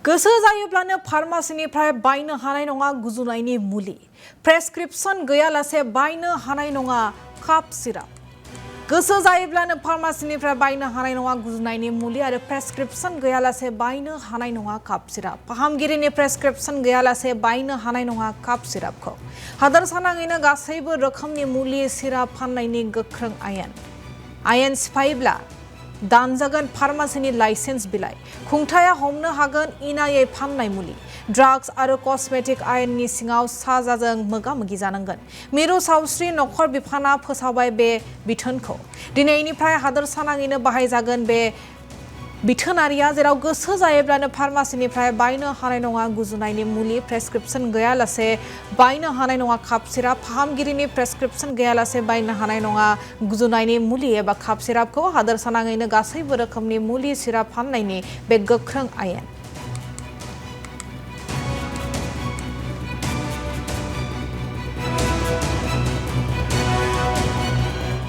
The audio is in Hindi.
गोसो जायोब्लानो फार्मासिनिफ्राय बायनो हानाय नङा गुजुनायनि मुलि प्रेसक्रिप्शन गैयालासे बायनो हानाय नङा काफ सिराप गोसो जायोब्लानो फार्मासिनिफ्राय बायनो हानाय नङा गुजुनायनि मुलि आरो प्रेसक्रिप्शन गैयालासे बायनो हानाय नङा काफ सिराप फाहामगिरिनि प्रेसक्रिप्शन गैयालासे बायनो हानाय नङा काफ सिरापखौ हादोरसानाङैनो गासैबो रोखोमनि मुलि सिराप फाननायनि गोख्रों आयेन सिफायोब्ला दानजागोन फार्मासिनि लाइसेन्स बिलाइ खुंथाया हमनो हागोन इनायै फाननाय मुलि ड्राग्स आरो कस्मेटिक आयेननि सिङाव साजाजों मोगा-मोगि जानांगोन मिरु सावस्रि नखर बिफाना फोसावबाय बे बिथोनखौ दिनैनिफ्राय हादोरसानाङैनो बाहायजागोन बे बिथोनारिया जेराव गोसो जायोब्लानो फार्मासिनिफ्राय बायनो हानाय नङा गुजुनायनि मुलि प्रेसक्रिप्शन गैयालासे बायनो हानाय नङा काफ सिराप फाहामगिरिनि प्रेसक्रिप्शन गैयालासे बायनो हानाय नङा गुजुनायनि मुलि एबा काफ सिरापखौ हादोरसानाङैनो गासैबो रोखोमनि मुलि सिराप फाननायनि बे गोख्रों आयेन